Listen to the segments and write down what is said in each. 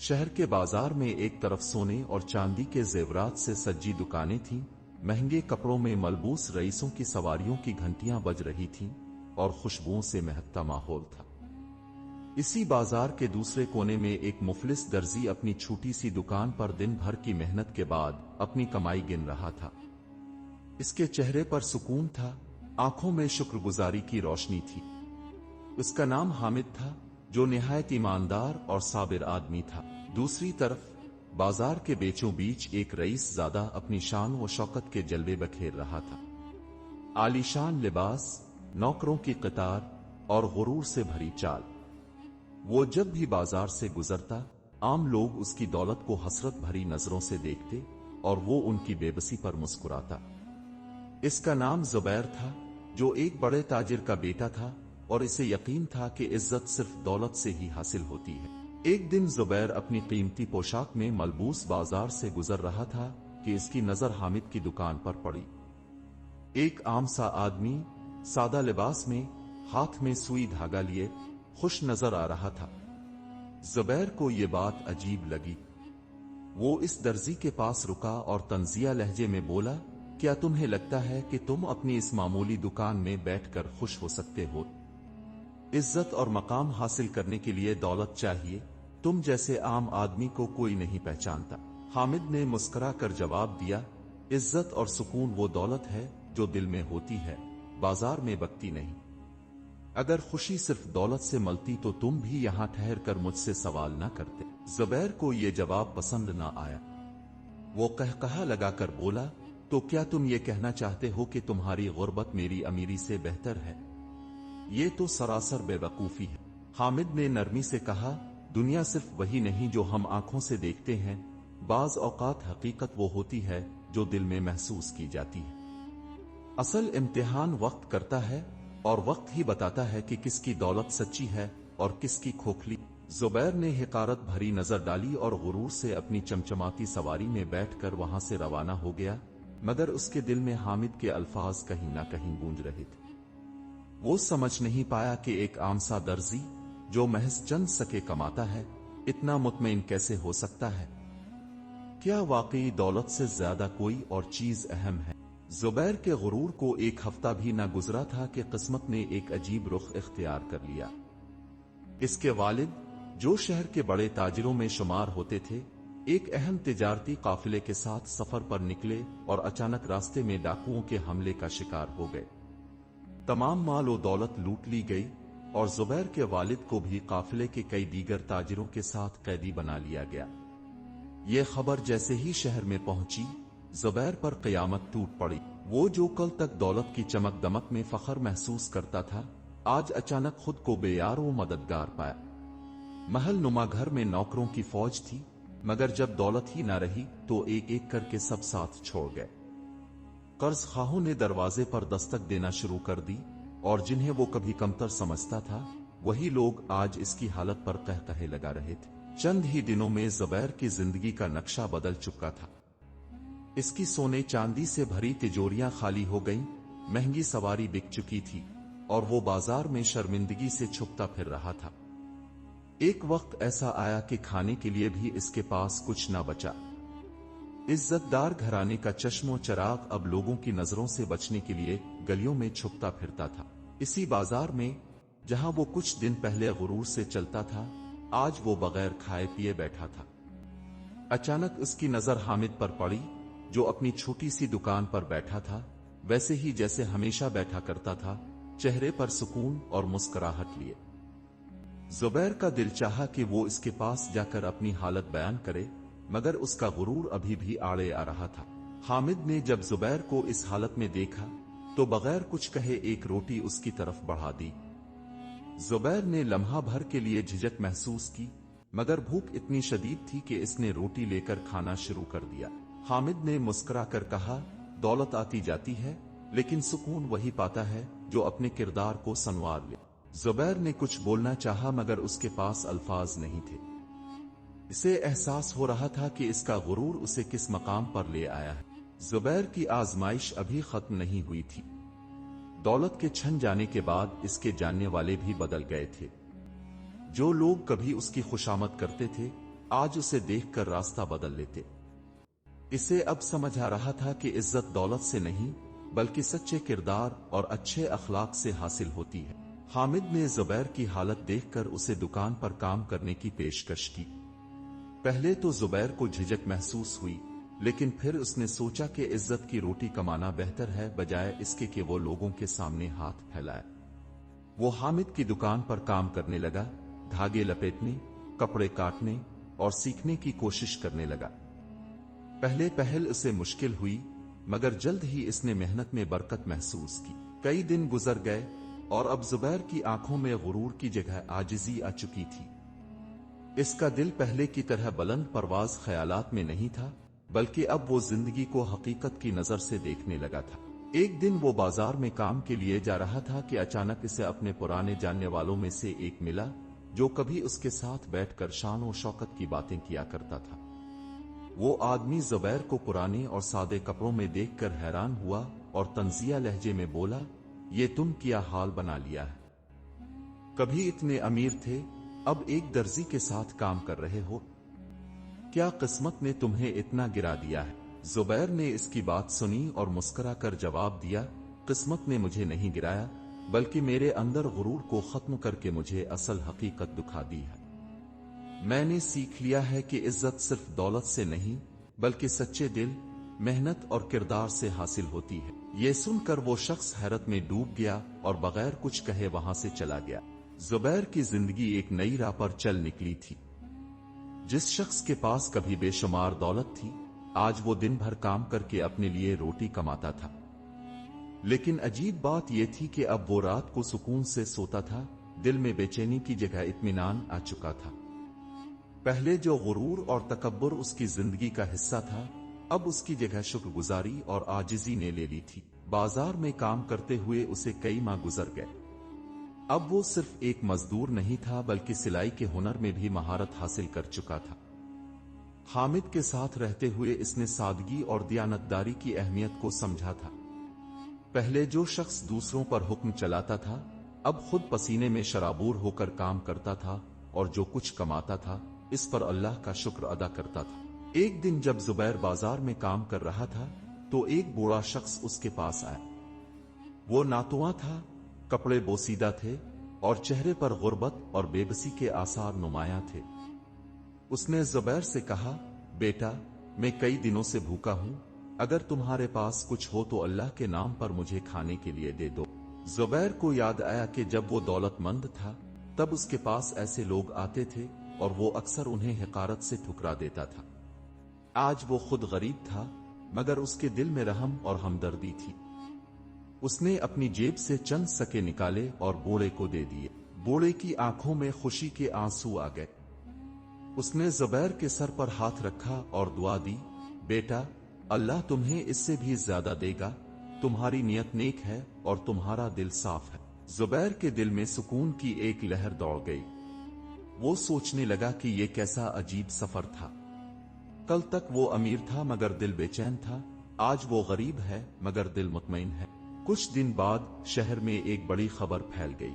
शहर के बाजार में एक तरफ सोने और चांदी के जेवरात से सजी दुकानें थीं, महंगे कपड़ों में मलबूस रईसों की सवारियों की घंटियां बज रही थीं और खुशबुओं से महकता माहौल था। इसी बाजार के दूसरे कोने में एक मुफलिस दर्जी अपनी छोटी सी दुकान पर दिन भर की मेहनत के बाद अपनी कमाई गिन रहा था। इसके चेहरे पर सुकून था, आंखों में शुक्रगुजारी की रोशनी थी। उसका नाम हामिद था, जो निहायत ईमानदार और साबिर आदमी था। दूसरी तरफ बाजार के बीचों बीच एक रईस ज़ादा अपनी शान व शौकत के जलवे बखेर रहा था। आलीशान लिबास, नौकरों की कतार और गुरूर से भरी चाल। वो जब भी बाजार से गुजरता, आम लोग उसकी दौलत को हसरत भरी नजरों से देखते और वो उनकी बेबसी पर मुस्कुराता। इसका नाम जुबैर था, जो एक बड़े ताजिर का बेटा था और इसे यकीन था कि इज्जत सिर्फ दौलत से ही हासिल होती है। एक दिन जुबैर अपनी कीमती पोशाक में मलबूस बाजार से गुजर रहा था कि इसकी नजर हामिद की दुकान पर पड़ी। एक आम सा आदमी सादा लिबास में, हाथ में सुई धागा लिए, खुश नजर आ रहा था। जुबैर को ये बात अजीब लगी। वो इस दर्जी के पास रुका और तंजिया लहजे में बोला, क्या तुम्हें लगता है कि तुम अपनी इस मामूली दुकान में बैठकर खुश हो सकते हो? इज्जत और मकाम हासिल करने के लिए दौलत चाहिए, तुम जैसे आम आदमी को कोई नहीं पहचानता। हामिद ने मुस्कुरा कर जवाब दिया, इज्जत और सुकून वो दौलत है जो दिल में होती है, बाजार में बकती नहीं। अगर खुशी सिर्फ दौलत से मलती तो तुम भी यहां ठहर कर मुझसे सवाल ना करते। जुबैर को यह जवाब पसंद ना आया। वो कहकहा लगाकर बोला, तो क्या तुम ये कहना चाहते हो कि तुम्हारी गुर्बत मेरी अमीरी से बेहतर है? ये तो सरासर बेवकूफी है। हामिद ने नरमी से कहा, दुनिया सिर्फ वही नहीं जो हम आंखों से देखते हैं, बाज औकात हकीकत वो होती है जो दिल में महसूस की जाती है। असल इम्तिहान वक्त करता है और वक्त ही बताता है कि किसकी दौलत सच्ची है और किसकी खोखली। जुबैर ने हिकारत भरी नजर डाली और गुरूर से अपनी चमचमाती सवारी में बैठकर वहां से रवाना हो गया, मगर उसके दिल में हामिद के अल्फाज कहीं ना कहीं गूंज रहे थे। वो समझ नहीं पाया कि एक आम सा दर्जी जो महज चंद सके कमाता है, इतना मुतमईन कैसे हो सकता है? क्या वाकई दौलत से ज्यादा कोई और चीज अहम है? जुबैर के गुरूर को एक हफ्ता भी न गुजरा था कि किस्मत ने एक अजीब रुख इख्तियार कर लिया। इसके वालिद, जो शहर के बड़े ताजिरों में शुमार होते थे, एक अहम तिजारती काफिले के साथ सफर पर निकले और अचानक रास्ते में डाकुओं के हमले का शिकार हो गए। तमाम माल और दौलत लूट ली गई और जुबैर के वालिद को भी काफिले के कई दीगर ताजिरों के साथ कैदी बना लिया गया। ये खबर जैसे ही शहर में पहुंची, जुबैर पर कयामत टूट पड़ी। वो जो कल तक दौलत की चमक दमक में फख्र महसूस करता था, आज अचानक खुद को बेयार व मददगार पाया। महल नुमा घर में नौकरों की फौज थी, मगर जब दौलत ही न रही तो एक एक करके सब साथ छोड़ गए। कर्ज खाहों ने दरवाजे पर दस्तक देना शुरू कर दी और जिन्हें वो कभी कमतर समझता था, वही लोग आज इसकी हालत पर कहकहे लगा रहे थे। चंद ही दिनों में जुबैर की जिंदगी का नक्शा बदल चुका था। इसकी सोने चांदी से भरी तिजोरियां खाली हो गईं, महंगी सवारी बिक चुकी थी और वो बाजार में शर्मिंदगी से छुपता फिर रहा था। एक वक्त ऐसा आया कि खाने के लिए भी इसके पास कुछ न बचा। इज्जतदार घराने का चश्मो चराग अब लोगों की नजरों से बचने के लिए गलियों में छुपता फिरता था। इसी बाजार में जहां वो कुछ दिन पहले गुरूर से चलता था, आज वो बगैर खाए पिए बैठा था। अचानक उसकी नजर हामिद पर पड़ी, जो अपनी छोटी सी दुकान पर बैठा था, वैसे ही जैसे हमेशा बैठा करता था, चेहरे पर सुकून और मुस्कुराहट लिए। जुबैर का दिल चाहा कि वो इसके पास जाकर अपनी हालत बयान करे, मगर उसका गुरूर अभी भी आड़े आ रहा था। हामिद ने जब जुबैर को इस हालत में देखा तो बगैर कुछ कहे एक रोटी उसकी तरफ बढ़ा दी। जुबैर ने लम्हा भर के लिए झिझक महसूस की, मगर भूख इतनी शदीद थी कि इसने रोटी लेकर खाना शुरू कर दिया। हामिद ने मुस्कुरा कर कहा, दौलत आती जाती है, लेकिन सुकून वही पाता है जो अपने किरदार को संवार ले। जुबैर ने कुछ बोलना चाहा, मगर उसके पास अल्फाज नहीं थे। इसे एहसास हो रहा था कि इसका गुरूर उसे किस मकाम पर ले आया है। जुबैर की आजमाइश अभी खत्म नहीं हुई थी। दौलत के छन जाने के बाद इसके जानने वाले भी बदल गए थे। जो लोग कभी उसकी खुशामद करते थे, आज उसे देखकर रास्ता बदल लेते। इसे अब समझ आ रहा था कि इज्जत दौलत से नहीं बल्कि सच्चे किरदार और अच्छे अखलाक से हासिल होती है। हामिद ने जुबैर की हालत देखकर उसे दुकान पर काम करने की पेशकश की। पहले तो जुबैर को झिझक महसूस हुई, लेकिन फिर उसने सोचा कि इज्जत की रोटी कमाना बेहतर है बजाय इसके कि वो लोगों के सामने हाथ फैलाए। वो हामिद की दुकान पर काम करने लगा, धागे लपेटने, कपड़े काटने और सीखने की कोशिश करने लगा। पहले पहल उसे मुश्किल हुई, मगर जल्द ही इसने मेहनत में बरकत महसूस की। कई दिन गुजर गए और अब जुबैर की आंखों में गुरूर की जगह आजिजी आ चुकी थी। इसका दिल पहले की तरह बुलंद परवाज ख्यालात में नहीं था, बल्कि अब वो जिंदगी को हकीकत की नजर से देखने लगा था। एक दिन वो बाजार में काम के लिए जा रहा था कि अचानक इसे अपने पुराने जानने वालों में से एक मिला, जो कभी उसके साथ बैठकर शान और शौकत की बातें किया करता था। वो आदमी जुबैर को पुराने और सादे कपड़ों में देखकर हैरान हुआ और तंजिया लहजे में बोला, ये तुम क्या हाल बना लिया है? कभी इतने अमीर थे, अब एक दर्जी के साथ काम कर रहे हो। क्या किस्मत ने तुम्हें इतना गिरा दिया है? जुबैर ने इसकी बात सुनी और मुस्कुरा कर जवाब दिया, किस्मत ने मुझे नहीं गिराया, बल्कि मेरे अंदर गुरूर को खत्म करके मुझे असल हकीकत दिखा दी है। मैंने सीख लिया है कि इज्जत सिर्फ दौलत से नहीं बल्कि सच्चे दिल, मेहनत और किरदार से हासिल होती है। ये सुनकर वो शख्स हैरत में डूब गया और बगैर कुछ कहे वहां से चला गया। जुबैर की जिंदगी एक नई राह पर चल निकली थी। जिस शख्स के पास कभी बेशुमार दौलत थी, आज वो दिन भर काम करके अपने लिए रोटी कमाता था। लेकिन अजीब बात यह थी कि अब वो रात को सुकून से सोता था, दिल में बेचैनी की जगह इत्मीनान आ चुका था। पहले जो गुरूर और तकब्बुर उसकी जिंदगी का हिस्सा था, अब उसकी जगह शुक्रगुजारी और आजिजी ने ले ली थी। बाजार में काम करते हुए उसे कई माह गुजर गए। अब वो सिर्फ एक मजदूर नहीं था बल्कि सिलाई के हुनर में भी महारत हासिल कर चुका था। हामिद के साथ रहते हुए इसने सादगी और दियानतदारी की अहमियत को समझा था। पहले जो शख्स दूसरों पर हुक्म चलाता था, अब खुद पसीने में शराबूर होकर काम करता था और जो कुछ कमाता था इस पर अल्लाह का शुक्र अदा करता था। एक दिन जब जुबैर बाजार में काम कर रहा था तो एक बूढ़ा शख्स उसके पास आया। वो नातुआ था, कपड़े बोसीदा थे और चेहरे पर गुर्बत और बेबसी के आसार नुमायां थे। उसने जुबैर से कहा, बेटा, मैं कई दिनों से भूखा हूं, अगर तुम्हारे पास कुछ हो तो अल्लाह के नाम पर मुझे खाने के लिए दे दो। जुबैर को याद आया कि जब वो दौलतमंद था तब उसके पास ऐसे लोग आते थे और वो अक्सर उन्हें हिकारत से ठुकरा देता था। आज वो खुद गरीब था, मगर उसके दिल में रहम और हमदर्दी थी। उसने अपनी जेब से चंद सके निकाले और बूढ़े को दे दिए। बूढ़े की आंखों में खुशी के आंसू आ गए। उसने जुबैर के सर पर हाथ रखा और दुआ दी, बेटा, अल्लाह तुम्हें इससे भी ज्यादा देगा, तुम्हारी नियत नेक है और तुम्हारा दिल साफ है। जुबैर के दिल में सुकून की एक लहर दौड़ गई। वो सोचने लगा कि ये कैसा अजीब सफर था। कल तक वो अमीर था मगर दिल बेचैन था, आज वो गरीब है मगर दिल मुतमईन है। कुछ दिन बाद शहर में एक बड़ी खबर फैल गई।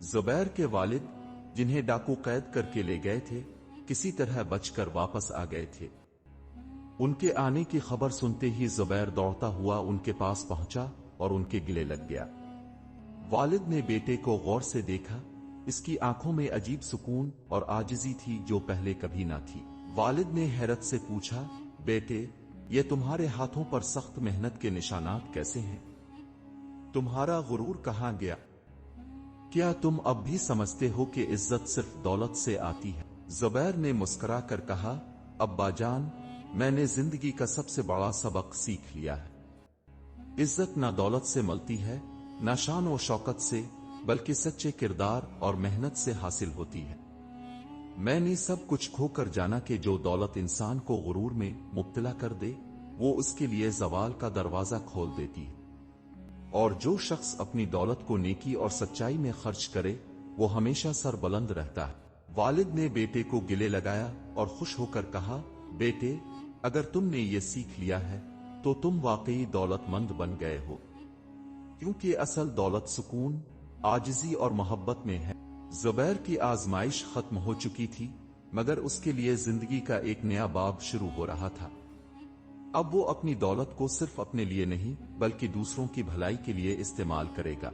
जुबैर के वालिद, जिन्हें डाकू कैद करके ले गए थे, किसी तरह बचकर वापस आ गए थे। उनके आने की खबर सुनते ही जुबैर दौड़ता हुआ उनके पास पहुंचा और उनके गले लग गया। वालिद ने बेटे को गौर से देखा। इसकी आंखों में अजीब सुकून और आजिजी थी जो पहले कभी ना थी। वालिद ने हैरत से पूछा, बेटे, ये तुम्हारे हाथों पर सख्त मेहनत के निशानात कैसे हैं? तुम्हारा गुरूर कहां गया? क्या तुम अब भी समझते हो कि इज्जत सिर्फ दौलत से आती है? जुबैर ने मुस्कुरा कर कहा, अब्बा जान, मैंने जिंदगी का सबसे बड़ा सबक सीख लिया है। इज्जत ना दौलत से मिलती है, ना शान और शौकत से, बल्कि सच्चे किरदार और मेहनत से हासिल होती है। मैंने सब कुछ खोकर जाना कि जो दौलत इंसान को गुरूर में मुब्तला कर दे, वो उसके लिए ज़वाल का दरवाजा खोल देती है, और जो शख्स अपनी दौलत को नेकी और सच्चाई में खर्च करे, वो हमेशा सर बुलंद रहता है। वालिद ने बेटे को गिले लगाया और खुश होकर कहा, बेटे, अगर तुमने ये सीख लिया है तो तुम वाकई दौलतमंद बन गए हो, क्योंकि असल दौलत सुकून, आजिजी और मोहब्बत में है। जुबैर की आजमाइश खत्म हो चुकी थी। मगर उसके लिए जिंदगी का एक नया बाब शुरू हो रहा था। अब वो अपनी दौलत को सिर्फ अपने लिए नहीं बल्कि दूसरों की भलाई के लिए इस्तेमाल करेगा।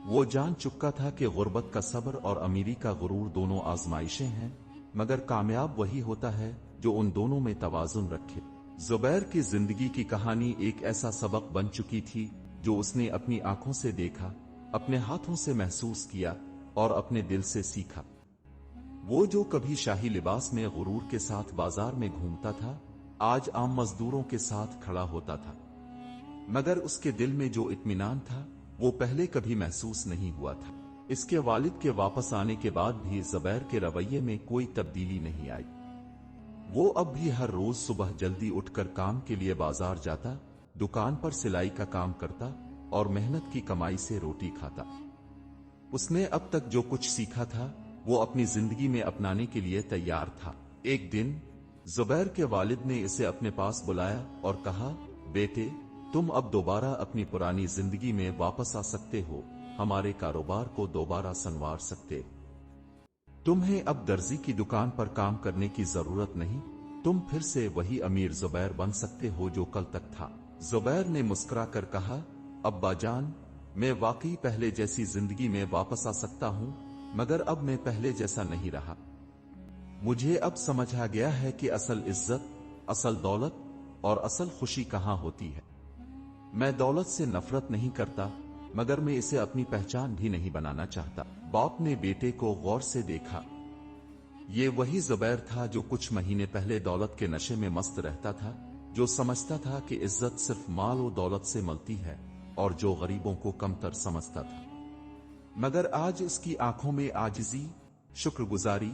वो जान चुका था कि गुर्बत का सब्र और अमीरी का गुरूर दोनों आजमाइशें हैं, मगर कामयाब वही होता है जो उन दोनों में तवाजुन रखे। जुबैर की जिंदगी की कहानी एक ऐसा सबक बन चुकी थी जो उसने अपनी आंखों से देखा, अपने हाथों से महसूस किया और अपने दिल से सीखा। वो जो कभी शाही लिबास में गुरूर के साथ बाजार में घूमता था, आज आम मजदूरों के साथ खड़ा होता था, मगर उसके दिल में जो इत्मीनान था वो पहले कभी महसूस नहीं हुआ था। इसके वालिद के वापस आने के बाद भी जुबैर के रवैये में कोई तब्दीली नहीं आई। वो अब भी हर रोज सुबह जल्दी उठकर काम के लिए बाजार जाता, दुकान पर सिलाई का काम करता और मेहनत की कमाई से रोटी खाता। उसने अब तक जो कुछ सीखा था वो अपनी जिंदगी में अपनाने के लिए तैयार था। एक दिन जुबैर के वालिद ने इसे अपने पास बुलाया और कहा, बेटे, तुम अब दोबारा अपनी पुरानी जिंदगी में वापस आ सकते हो, हमारे कारोबार को दोबारा संवार सकते हो। तुम्हें अब दर्जी की दुकान पर काम करने की जरूरत नहीं, तुम फिर से वही अमीर जुबैर बन सकते हो जो कल तक था। जुबैर ने मुस्कुराकर कहा, अब्बा जान, मैं वाकई पहले जैसी जिंदगी में वापस आ सकता हूं, मगर अब मैं पहले जैसा नहीं रहा। मुझे अब समझ आ गया है कि असल इज्जत, असल दौलत और असल खुशी कहां होती है। मैं दौलत से नफरत नहीं करता, मगर मैं इसे अपनी पहचान भी नहीं बनाना चाहता। बाप ने बेटे को गौर से देखा। ये वही जुबैर था जो कुछ महीने पहले दौलत के नशे में मस्त रहता था, जो समझता था कि इज्जत सिर्फ माल और दौलत से मिलती है और जो गरीबों को कमतर समझता था। मगर आज उसकी आंखों में आजिजी, शुक्रगुजारी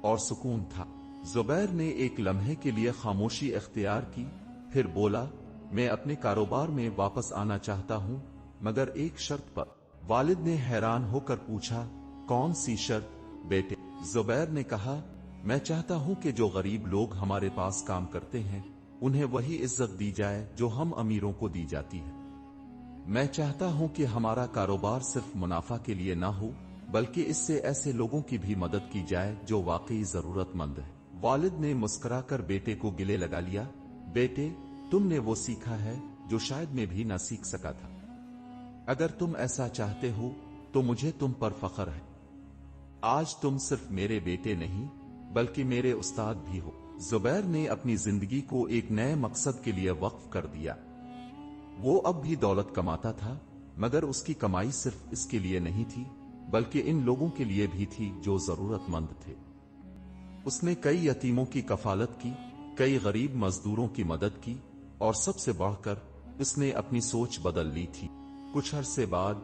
और सुकून था। जुबैर ने एक लम्हे के लिए खामोशी इख्तियार की, फिर बोला, मैं अपने कारोबार में वापस आना चाहता हूं, मगर एक शर्त पर। वालिद ने हैरान होकर पूछा, कौन सी शर्त बेटे? जुबैर ने कहा, मैं चाहता हूं कि जो गरीब लोग हमारे पास काम करते हैं उन्हें वही इज्जत दी जाए जो हम अमीरों को दी जाती है। मैं चाहता हूं कि हमारा कारोबार सिर्फ मुनाफा के लिए ना हो, बल्कि इससे ऐसे लोगों की भी मदद की जाए जो वाकई जरूरतमंद है। वालिद ने मुस्कुराकर बेटे को गले लगा लिया, बेटे, तुमने वो सीखा है जो शायद मैं भी ना सीख सका था। अगर तुम ऐसा चाहते हो तो मुझे तुम पर फख्र है। आज तुम सिर्फ मेरे बेटे नहीं बल्कि मेरे उस्ताद भी हो। जुबैर ने अपनी जिंदगी को एक नए मकसद के लिए वक्फ कर दिया। वो अब भी दौलत कमाता था, मगर उसकी कमाई सिर्फ इसके लिए नहीं थी बल्कि इन लोगों के लिए भी थी जो जरूरतमंद थे। उसने कई यतीमों की कफालत की, कई गरीब मजदूरों की मदद की और सबसे बढ़कर उसने अपनी सोच बदल ली थी। कुछ अरसे बाद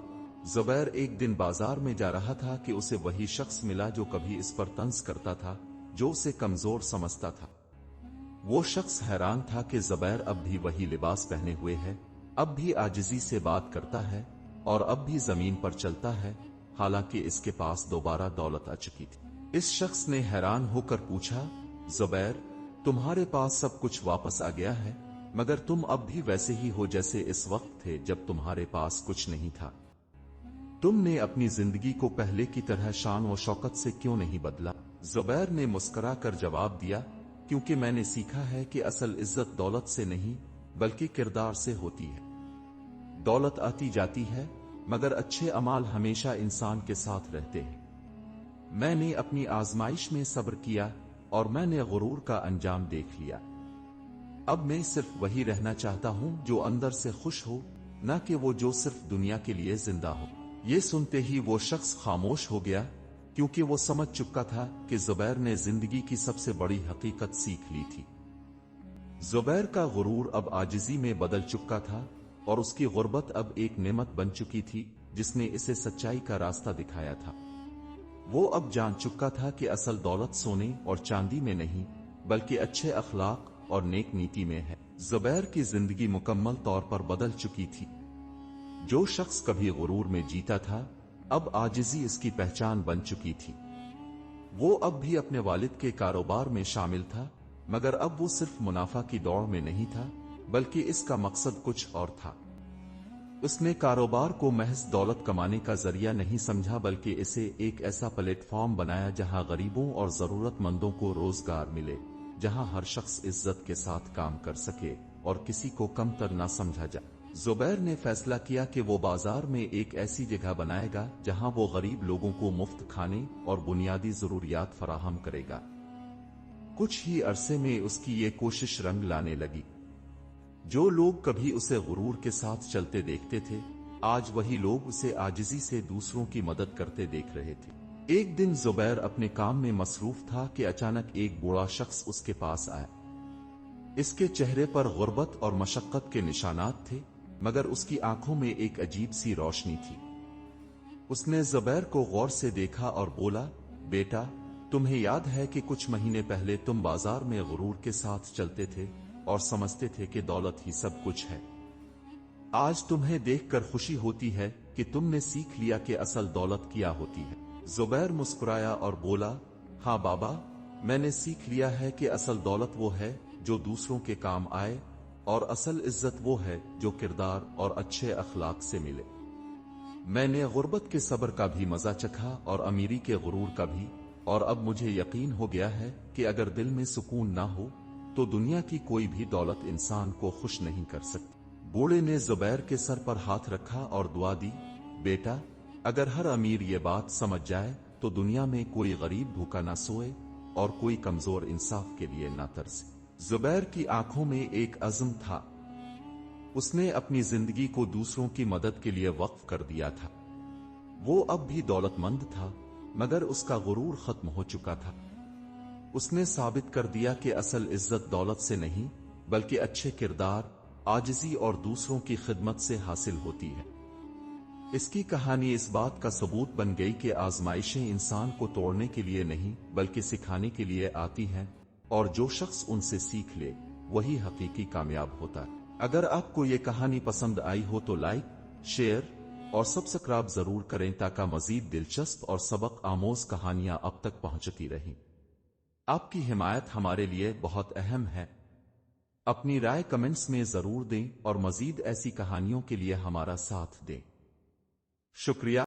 जुबैर एक दिन बाजार में जा रहा था कि उसे वही शख्स मिला जो कभी इस पर तंज करता था, जो उसे कमजोर समझता था। वो शख्स हैरान था कि जुबैर अब भी वही लिबास पहने हुए है, अब भी आजिजी से बात करता है और अब भी जमीन पर चलता है, हालांकि इसके पास दोबारा दौलत आ चुकी थी। इस शख्स ने हैरान होकर पूछा, जुबैर, तुम्हारे पास सब कुछ वापस आ गया है, मगर तुम अब भी वैसे ही हो जैसे इस वक्त थे जब तुम्हारे पास कुछ नहीं था। तुमने अपनी जिंदगी को पहले की तरह शान और शौकत से क्यों नहीं बदला? जुबैर ने मुस्कुराकर जवाब दिया, क्योंकि मैंने सीखा है कि असल इज्जत दौलत से नहीं बल्कि किरदार से होती है। दौलत आती जाती है, मगर अच्छे अमाल हमेशा इंसान के साथ रहते हैं। मैंने अपनी आजमाइश में सब्र किया और मैंने गुरूर का अंजाम देख लिया। अब मैं सिर्फ वही रहना चाहता हूं जो अंदर से खुश हो, न कि वो जो सिर्फ दुनिया के लिए जिंदा हो। ये सुनते ही वो शख्स खामोश हो गया, क्योंकि वो समझ चुका था कि जुबैर ने जिंदगी की सबसे बड़ी हकीकत सीख ली थी। जुबैर का गुरूर अब आजिजी में बदल चुका था और उसकी गुर्बत अब एक नेमत बन चुकी थी जिसने इसे सच्चाई का रास्ता दिखाया था। वो अब जान चुका था कि असल दौलत सोने और चांदी में नहीं बल्कि अच्छे अखलाक और नेक नीति में है। जुबैर की जिंदगी मुकम्मल तौर पर बदल चुकी थी। जो शख्स कभी गुरूर में जीता था, अब आजिजी इसकी पहचान बन चुकी थी। वो अब भी अपने वालिद के कारोबार में शामिल था, मगर अब वो सिर्फ मुनाफा की दौड़ में नहीं था बल्कि इसका मकसद कुछ और था। اس نے کاروبار کو محض دولت کمانے کا ذریعہ نہیں سمجھا بلکہ اسے ایک ایسا پلیٹ فارم بنایا جہاں غریبوں اور ضرورت مندوں کو روزگار ملے، جہاں ہر شخص عزت کے ساتھ کام کر سکے اور کسی کو کم تر نہ سمجھا جائے۔ زبیر نے فیصلہ کیا کہ وہ بازار میں ایک ایسی جگہ بنائے گا جہاں وہ غریب لوگوں کو مفت کھانے اور بنیادی ضروریات فراہم کرے گا۔ کچھ ہی عرصے میں اس کی یہ کوشش رنگ لانے لگی۔ جو لوگ کبھی اسے غرور کے ساتھ چلتے دیکھتے تھے، آج وہی لوگ اسے عاجزی سے دوسروں کی مدد کرتے دیکھ رہے تھے۔ ایک دن زبیر اپنے کام میں مصروف تھا کہ اچانک ایک بوڑھا شخص اس کے پاس آیا۔ اس کے چہرے پر غربت اور مشقت کے نشانات تھے، مگر اس کی آنکھوں میں ایک عجیب سی روشنی تھی۔ اس نے زبیر کو غور سے دیکھا اور بولا، بیٹا، تمہیں یاد ہے کہ کچھ مہینے پہلے تم بازار میں غرور کے ساتھ چلتے تھے اور سمجھتے تھے کہ دولت ہی سب کچھ ہے؟ آج تمہیں دیکھ کر خوشی ہوتی ہے کہ تم نے سیکھ لیا کہ اصل دولت کیا ہوتی ہے۔ زبیر مسکرایا اور بولا، ہاں بابا، میں نے سیکھ لیا ہے کہ اصل دولت وہ ہے جو دوسروں کے کام آئے، اور اصل عزت وہ ہے جو کردار اور اچھے اخلاق سے ملے۔ میں نے غربت کے صبر کا بھی مزہ چکھا اور امیری کے غرور کا بھی، اور اب مجھے یقین ہو گیا ہے کہ اگر دل میں سکون نہ ہو تو دنیا کی کوئی بھی دولت انسان کو خوش نہیں کر سکتی۔ بوڑھے نے زبیر کے سر پر ہاتھ رکھا اور دعا دی، بیٹا، اگر ہر امیر یہ بات سمجھ جائے تو دنیا میں کوئی غریب بھوکا نہ سوئے اور کوئی کمزور انصاف کے لیے نہ ترسے۔ زبیر کی آنکھوں میں ایک عزم تھا۔ اس نے اپنی زندگی کو دوسروں کی مدد کے لیے وقف کر دیا تھا۔ وہ اب بھی دولت مند تھا، مگر اس کا غرور ختم ہو چکا تھا۔ اس نے ثابت کر دیا کہ اصل عزت دولت سے نہیں بلکہ اچھے کردار، عاجزی اور دوسروں کی خدمت سے حاصل ہوتی ہے۔ اس کی کہانی اس بات کا ثبوت بن گئی کہ آزمائشیں انسان کو توڑنے کے لیے نہیں بلکہ سکھانے کے لیے آتی ہیں، اور جو شخص ان سے سیکھ لے وہی حقیقی کامیاب ہوتا ہے۔ اگر آپ کو یہ کہانی پسند آئی ہو تو لائک، شیئر اور سبسکرائب ضرور کریں تاکہ مزید دلچسپ اور سبق آموز کہانیاں اب تک پہنچتی رہیں۔ آپ کی حمایت ہمارے لیے بہت اہم ہے۔ اپنی رائے کمنٹس میں ضرور دیں اور مزید ایسی کہانیوں کے لیے ہمارا ساتھ دیں۔ شکریہ۔